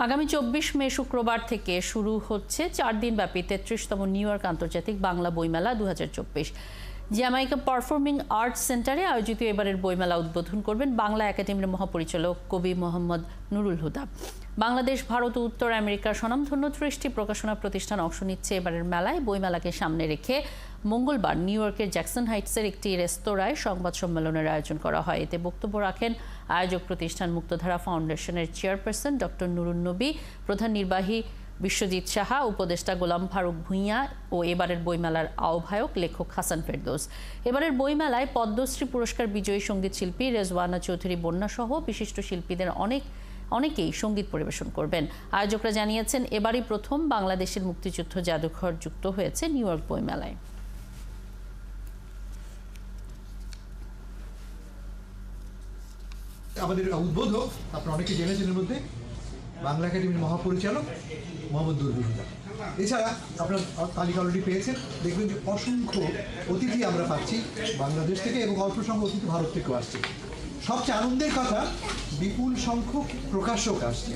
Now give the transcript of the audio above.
আগামী ২৪ মে শুক্রবার থেকে শুরু হচ্ছে ৪ দিনব্যাপী ৩৩তম নিউ ইয়র্ক আন্তর্জাতিক বাংলা বইমেলা ২০২৪। জ্যামাইকা পারফর্মিং আর্টস সেন্টারে আয়োজিত এবারের বইমেলা উদ্বোধন করবেন বাংলা একাডেমির মহাপরিচালক কবি মোহাম্মদ নুরুল হুদা। বাংলাদেশ, ভারত ও উত্তর আমেরিকার স্বনামধন্য ৩০টি প্রকাশনা প্রতিষ্ঠান অংশ নিচ্ছে এবারের মেলায়। বইমেলাকে সামনে রেখে মঙ্গলবার নিউ ইয়র্কের জ্যাকসন হাইটসের একটি রেস্তোরাঁয় সংবাদ সম্মেলনের আয়োজন করা হয়। এতে বক্তব্য রাখেন আয়োজক প্রতিষ্ঠান মুক্তধারা ফাউন্ডেশনের চেয়ারপারসন ডক্টর নুরুন নবী, প্রধান নির্বাহী বিশ্বজিৎ সাহা, উপদেষ্টা গোলাম ফারুক ভূঁইয়া ও এবারের বইমেলার আহ্বায়ক লেখক হাসান ফেরদৌস। এবারের বইমেলায় পদ্মশ্রী পুরস্কার বিজয়ী সঙ্গীত শিল্পী রেজওয়ানা চৌধুরী বন্যা সহ বিশিষ্ট শিল্পীদের অনেকেই সঙ্গীত পরিবেশন করবেন। আয়োজকরা জানিয়েছেন, এবারই প্রথম বাংলাদেশের মুক্তিযুদ্ধ জাদুঘর যুক্ত হয়েছে নিউ ইয়র্ক বইমেলায়। আমাদের উদ্বোধক আপনারা অনেকে জেনেছেন এর মধ্যে বাংলা একাডেমির মহাপরিচালক মোহাম্মদ নুরুল হুদা। এছাড়া আপনারা তালিকা অলরেডি পেয়েছেন, দেখবেন যে অসংখ্য অতিথি আমরা পাচ্ছি বাংলাদেশ থেকে এবং অল্প সংখ্যক অতিথি ভারত থেকেও আসছে। সবচেয়ে আনন্দের কথা, বিপুল সংখ্যক প্রকাশক আসছে।